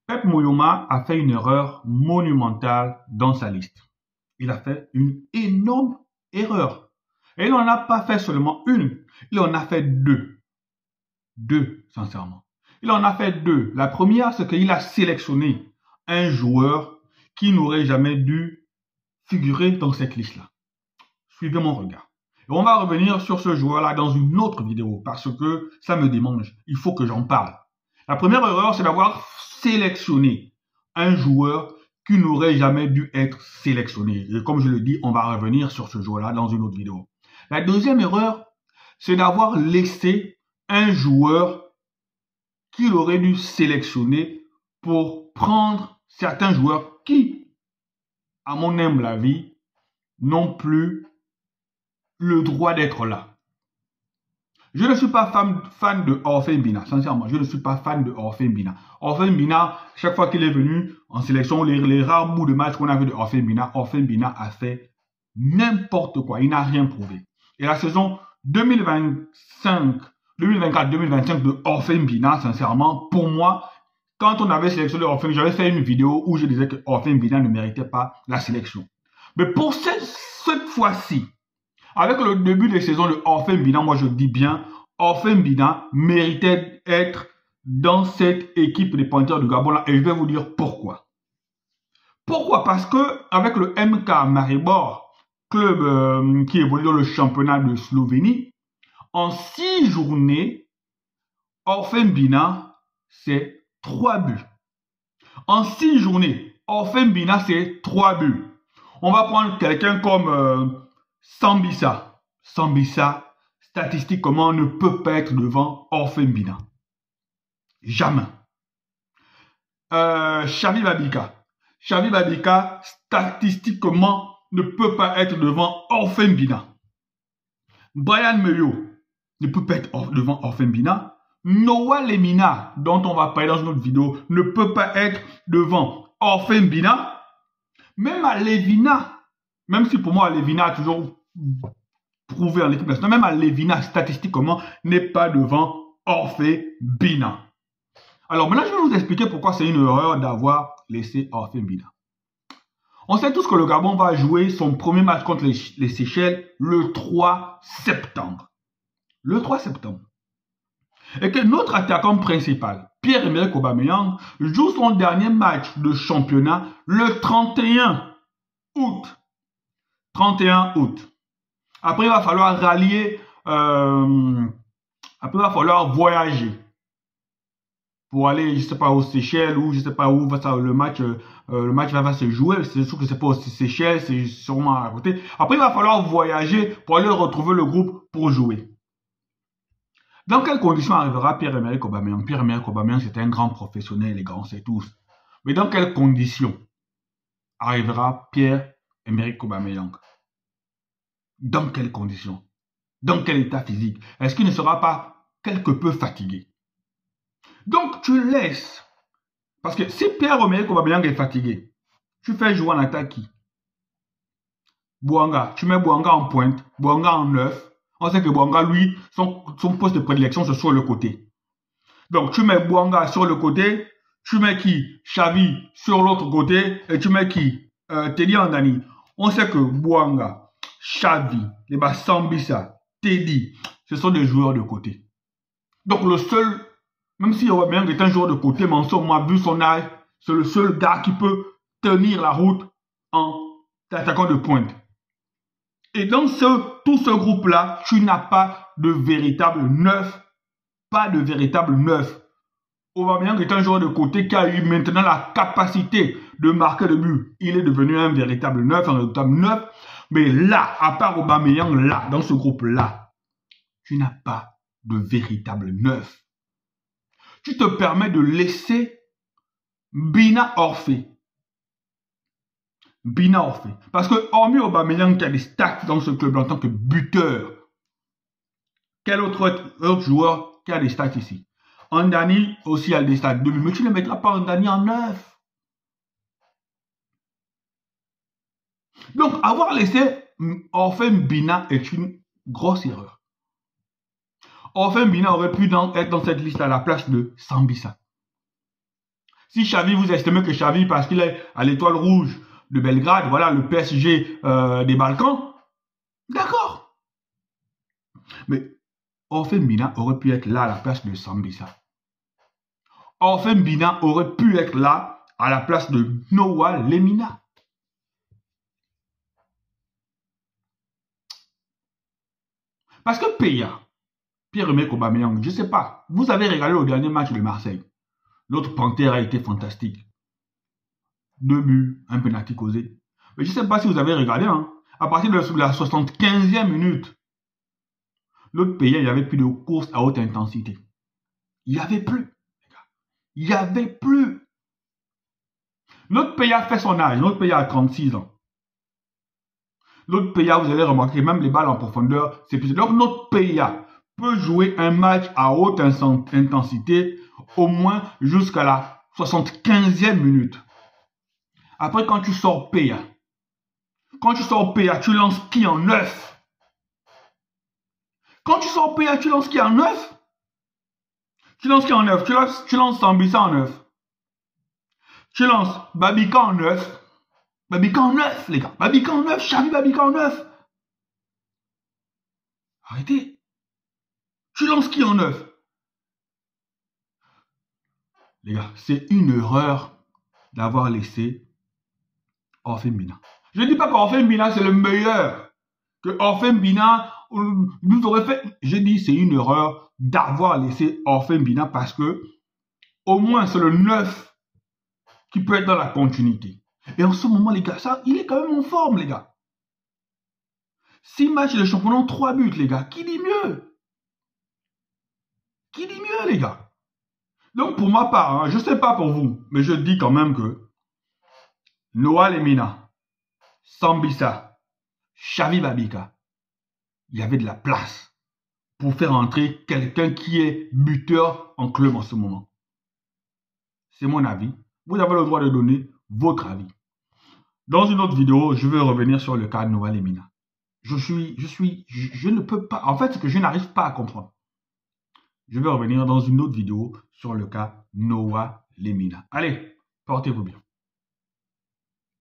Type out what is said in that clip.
Pep Muyoma a fait une erreur monumentale dans sa liste. Il a fait une énorme erreur. Et il n'en a pas fait seulement une, il en a fait deux. Deux, sincèrement. Il en a fait deux. La première, c'est qu'il a sélectionné un joueur qui n'aurait jamais dû figurer dans cette liste-là. Suivez mon regard. Et on va revenir sur ce joueur-là dans une autre vidéo parce que ça me démange. Il faut que j'en parle. La première erreur, c'est d'avoir sélectionné un joueur qui n'aurait jamais dû être sélectionné. Et comme je le dis, on va revenir sur ce joueur-là dans une autre vidéo. La deuxième erreur, c'est d'avoir laissé un joueur qu'il aurait dû sélectionner pour prendre certains joueurs qui, à mon humble avis, n'ont plus le droit d'être là. Je ne suis pas fan de Orphan Bina, sincèrement, je ne suis pas fan de Orphan Bina. Orphan Bina, chaque fois qu'il est venu en sélection, les rares bouts de match qu'on a vu de Orphan Bina a fait n'importe quoi, il n'a rien prouvé. Et la saison 2024-2025 de Orphan Bina, sincèrement, pour moi, quand on avait sélectionné Orphan, j'avais fait une vidéo où je disais que Orphan Bina ne méritait pas la sélection. Mais pour cette fois-ci, avec le début de saison de Orphan Bina, moi je dis bien, Orphan Bina méritait d'être dans cette équipe des Panthères du Gabon là, et je vais vous dire pourquoi. Pourquoi? Parce que avec le MK Maribor, club qui évolue dans le championnat de Slovénie, en 6 journées, Orphan Bina, c'est 3 buts. En 6 journées, Orphan Bina, c'est 3 buts. On va prendre quelqu'un comme Sambisa. Sambisa, statistiquement, ne peut pas être devant Orphan Bina. Jamais. Xavi Babika. Xavi Babika, statistiquement, ne peut pas être devant Orphan Bina. Brian Meyo ne peut pas être devant Orphan Bina. Noah Lemina, dont on va parler dans une autre vidéo, ne peut pas être devant Orphan Bina. Même à Levina, même si pour moi Levina a toujours prouvé en équipe nationale, même à Levina, statistiquement, n'est pas devant Orphan Bina. Alors maintenant, je vais vous expliquer pourquoi c'est une erreur d'avoir laissé Orphan Bina. On sait tous que le Gabon va jouer son premier match contre les Seychelles le 3 septembre. Le 3 septembre. Et que notre attaquant principal, Pierre-Emerick Aubameyang, joue son dernier match de championnat le 31 août. 31 août. Après, il va falloir rallier, après, il va falloir voyager pour aller, je sais pas, aux Seychelles ou je sais pas où le match va se jouer. C'est sûr que c'est pas aux Seychelles, c'est sûrement à côté. Après, il va falloir voyager pour aller retrouver le groupe pour jouer. Dans quelles conditions arrivera Pierre-Emerick Aubameyang? Pierre-Emerick Aubameyang, c'est un grand professionnel, les gars, on sait tous. Mais dans quelles conditions arrivera Pierre-Emerick Aubameyang? Dans quelles conditions? Dans quel état physique? Est-ce qu'il ne sera pas quelque peu fatigué? Donc, tu laisses. Parce que si Pierre-Emerick Aubameyang est fatigué, tu fais jouer en attaque qui? Bouanga. Tu mets Bouanga en pointe, Bouanga en 9. On sait que Bouanga, lui, son poste de prédilection, c'est sur le côté. Donc, tu mets Bouanga sur le côté, tu mets qui? Xavi sur l'autre côté, et tu mets qui? Teddy Andani. On sait que Bouanga, Xavi, Sambisa, Teddy, ce sont des joueurs de côté. Donc, le seul, même si Aubameyang est un joueur de côté, mais en ce moment, vu son âge, c'est le seul gars qui peut tenir la route en attaquant de pointe. Et dans tout ce groupe-là, tu n'as pas de véritable neuf. Pas de véritable neuf. Aubameyang est un joueur de côté qui a eu maintenant la capacité de marquer le but. Il est devenu un véritable neuf, Mais là, à part Aubameyang, là, dans ce groupe-là, tu n'as pas de véritable neuf. Tu te permets de laisser Bina Orphée. Bina Orphée. Parce que, hormis Aubameyang qui a des stats dans ce club en tant que buteur, quel autre joueur qui a des stats ici? Andani aussi a des stats de but, mais tu ne mettras pas Andani en 9. Donc, avoir laissé Orphan Bina est une grosse erreur. Orphan Bina aurait pu être dans cette liste à la place de Sambisa. Si Xavi, vous estimez que Xavi, parce qu'il est à l'Étoile Rouge de Belgrade, voilà, le PSG des Balkans, d'accord. Mais Orphan Bina aurait pu être là à la place de Sambisa. Orphan Bina aurait pu être là à la place de Noah Lemina. Parce que Pierre-Emerick Aubameyang, je ne sais pas, vous avez regardé le dernier match de Marseille. L'autre Panthère a été fantastique. 2 buts, un penalty causé. Mais je ne sais pas si vous avez regardé, hein. À partir de la 75e minute, l'autre pays, il n'y avait plus de course à haute intensité. Il n'y avait plus. Il n'y avait plus. L'autre pays a fait son âge. L'autre pays a 36 ans. L'autre pays, vous allez remarquer, même les balles en profondeur, c'est plus. Donc, notre pays peut jouer un match à haute intensité au moins jusqu'à la 75e minute. Après, quand tu sors PA, tu lances qui en 9? Quand tu sors PA, tu lances qui en 9? Tu lances qui en 9? Tu lances Sambisa en 9. Tu lances Babika en 9. Babika en 9, les gars. Babika en 9, Xavi Babika en 9. Arrêtez. Tu lances qui en 9? Les gars, c'est une erreur d'avoir laissé Orphan Bina. Je ne dis pas qu'Orphan Bina c'est le meilleur. Que Orphan Bina nous aurait fait. Je dis c'est une erreur d'avoir laissé Orphan Bina parce que au moins c'est le 9 qui peut être dans la continuité. Et en ce moment, les gars, ça, il est quand même en forme, les gars. 6 matchs de championnat, 3 buts, les gars. Qui dit mieux? Qui dit mieux, les gars? Donc, pour ma part, hein, je ne sais pas pour vous, mais je dis quand même que Noah Lemina, Sambisa, Xavi Babika, il y avait de la place pour faire entrer quelqu'un qui est buteur en club en ce moment. C'est mon avis. Vous avez le droit de donner votre avis. Dans une autre vidéo, je vais revenir sur le cas de Noah Lemina. Je ne peux pas, en fait, ce que je n'arrive pas à comprendre. Je vais revenir dans une autre vidéo sur le cas Noah Lemina. Allez, portez-vous bien.